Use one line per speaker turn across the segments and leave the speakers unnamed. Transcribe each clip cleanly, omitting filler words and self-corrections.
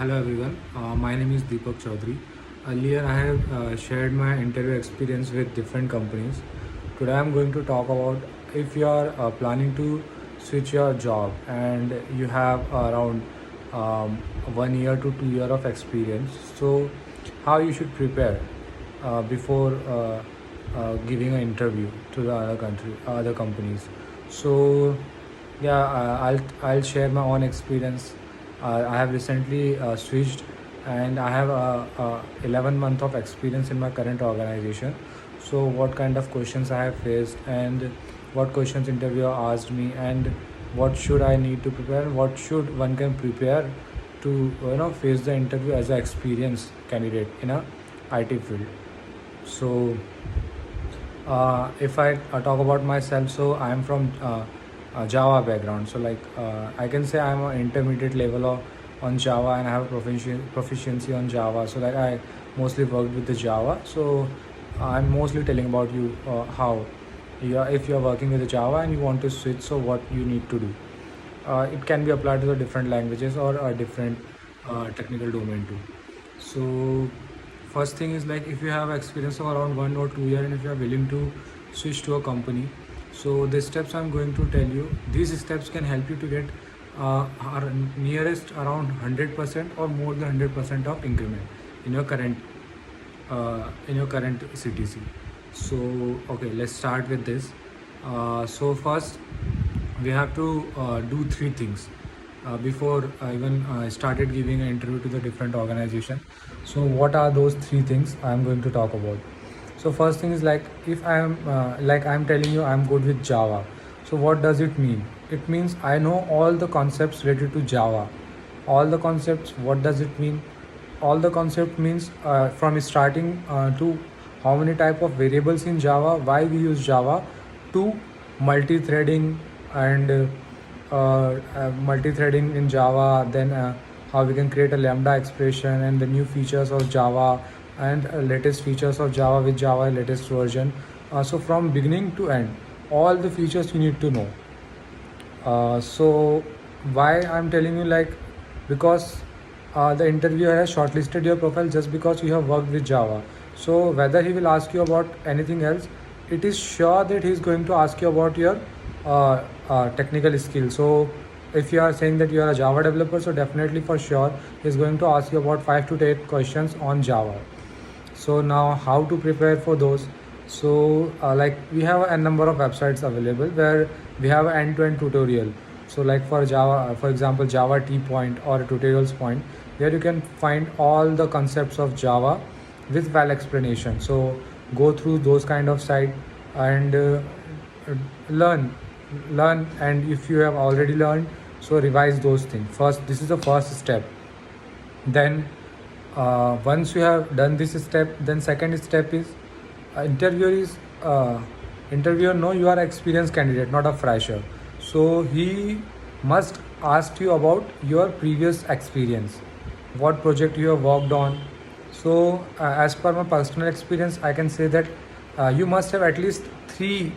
Hello everyone, my name is Deepak Chaudhary. Earlier I have shared my interview experience with different companies. Today I'm going to talk about if you are planning to switch your job and you have around 1 year to 2 year of experience. So how you should prepare before giving an interview to the other companies. So yeah, I'll share my own experience. I have recently switched, and I have 11 month of experience in my current organization. So what kind of questions I have faced, and what questions interviewer asked me, and what should I need to prepare, and what should one can prepare to face the interview as an experienced candidate in a IT field. So if I talk about myself, so I am from Java background. So I can say I'm an intermediate level on Java, and I have proficiency on Java. So I mostly worked with the Java. So I'm mostly telling about you how if you're working with the Java and you want to switch, so what you need to do. It can be applied to the different languages or a different technical domain too. So first thing is, like, if you have experience of around 1 or 2 years and if you are willing to switch to a company, so the steps I'm going to tell you, these steps can help you to get our nearest around 100% or more than 100% of increment in your current CTC. So okay, let's start with this. So first we have to do three things before even started giving an interview to the different organization. So what are those three things I'm going to talk about? So first thing is, like, if I'm telling you I'm good with Java. So what does it mean? It means I know all the concepts related to Java. All the concepts, what does it mean? All the concept means from starting to how many type of variables in Java, why we use Java, to multi-threading and multi-threading in Java, then how we can create a lambda expression, and the new features of Java, and latest features of Java with Java latest version. So from beginning to end, all the features you need to know. So why I'm telling you, like, because the interviewer has shortlisted your profile just because you have worked with Java. So whether he will ask you about anything else, it is sure that he is going to ask you about your technical skills. So if you are saying that you are a Java developer, so definitely for sure he is going to ask you about 5 to 8 questions on Java. So now how to prepare for those? So like, we have a number of websites available where we have an end-to-end tutorial. So like for Java, for example, Java T Point or Tutorials Point, where you can find all the concepts of Java with well explanation. So go through those kind of site and learn learn, and if you have already learned, so revise those things first. This is the first step. Then once you have done this step, then second step is interviewer is interviewer know you are an experienced candidate, not a fresher. So he must ask you about your previous experience, what project you have worked on. So as per my personal experience, I can say that you must have at least 3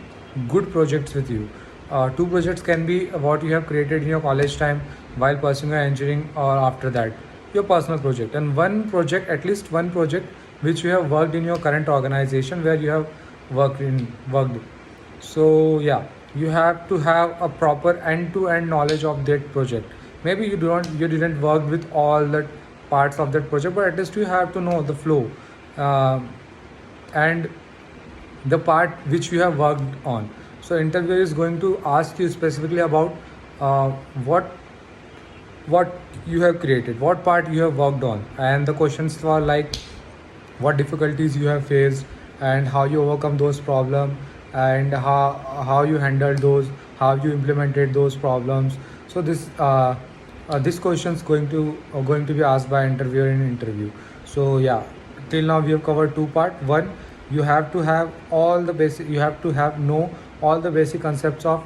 good projects with you. 2 projects can be what you have created in your college time while pursuing your engineering, or after that your personal project, and one project, at least one project, which you have worked in your current organization where you have worked. So yeah, you have to have a proper end-to-end knowledge of that project. Maybe you didn't work with all the parts of that project, but at least you have to know the flow, and the part which you have worked on. So interviewer is going to ask you specifically about uh, what what you have created, what part you have worked on, and the questions were like, what difficulties you have faced, and how you overcome those problems, and how you handled those, how you implemented those problems. So this question is going to be asked by interviewer in interview. So yeah, till now we have covered 2 part. One, you have to have all the basic, you have to have know all the basic concepts of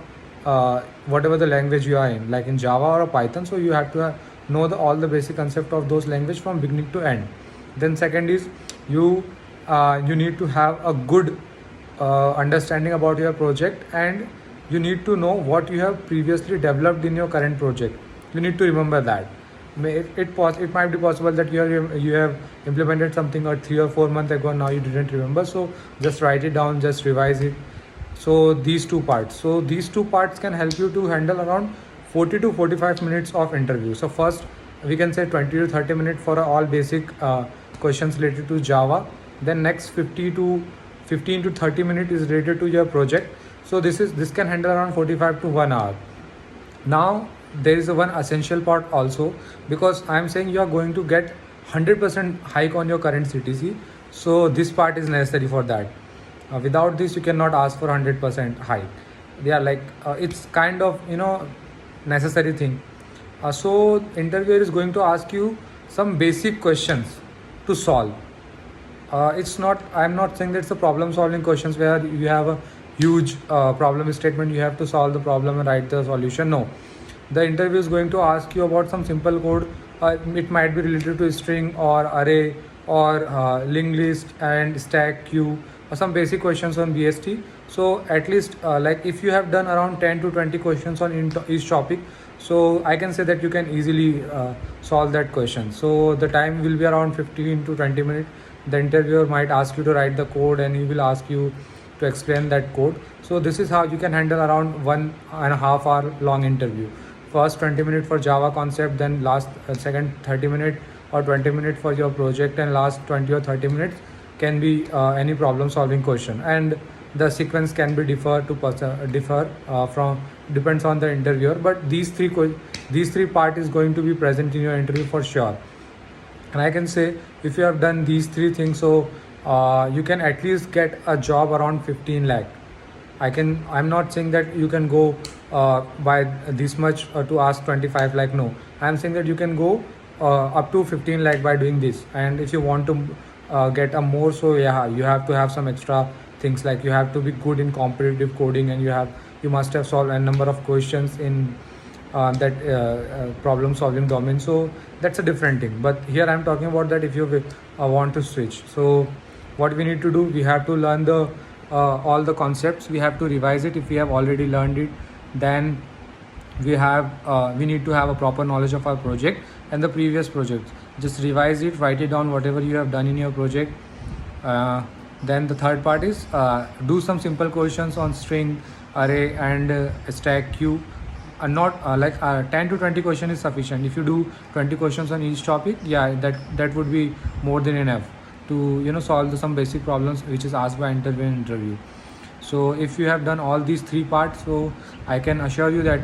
whatever the language you are in, like in Java or a Python. So you have to know all the basic concept of those language from beginning to end. Then second is, you need to have a good understanding about your project, and you need to know what you have previously developed in your current project. You need to remember that. it might be possible that you have implemented something or 3 or 4 months ago, now you didn't remember. So just write it down, just revise it. So these two parts can help you to handle around 40 to 45 minutes of interview. So first we can say 20 to 30 minutes for all basic questions related to Java. Then next 15 to 30 minutes is related to your project. So this can handle around 45 to 1 hour. Now there is a one essential part also, because I am saying you are going to get 100% hike on your current CTC. So this part is necessary for that. Without this you cannot ask for 100% hike. Yeah, like it's kind of necessary thing. So interviewer is going to ask you some basic questions to solve. It's not, I'm not saying that it's a problem solving questions where you have a huge problem statement, you have to solve the problem and write the solution. No, the interview is going to ask you about some simple code. It might be related to string or array or linked list and stack queue, or some basic questions on BST. So at least like if you have done around 10 to 20 questions on each topic, so I can say that you can easily solve that question. So the time will be around 15 to 20 minutes. The interviewer might ask you to write the code and he will ask you to explain that code. So this is how you can handle around 1.5 hour long interview. First 20 minutes for Java concept, then last second 30 minutes or 20 minutes for your project, and last 20 or 30 minutes can be any problem solving question. And the sequence can be differ from depends on the interviewer, but these three part is going to be present in your interview for sure. And I can say if you have done these three things, so you can at least get a job around 15 lakh. I'm not saying that you can go by this much to ask 25 lakh. No, I'm saying that you can go up to 15 lakh by doing this. And if you want to get a more, so yeah, you have to have some extra things, like you have to be good in competitive coding, and you must have solved a number of questions in that problem solving domain. So that's a different thing, but here I'm talking about that if you want to switch. So what we need to do, we have to learn the all the concepts, we have to revise it if we have already learned it. Then we need to have a proper knowledge of our project and the previous projects. Just revise it, write it down whatever you have done in your project. Then the third part is do some simple questions on string, array and stack queue. Not like 10 to 20 questions is sufficient. If you do 20 questions on each topic, yeah, that would be more than enough to solve some basic problems which is asked by interview. So if you have done all these three parts, so I can assure you that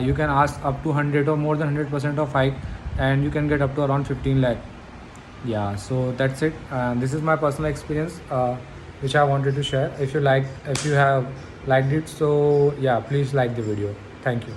you can ask up to 100 or more than 100% of hike, and you can get up to around 15 lakh. Yeah, so that's it. This is my personal experience which I wanted to share. If you have liked it, so yeah, please like the video. Thank you.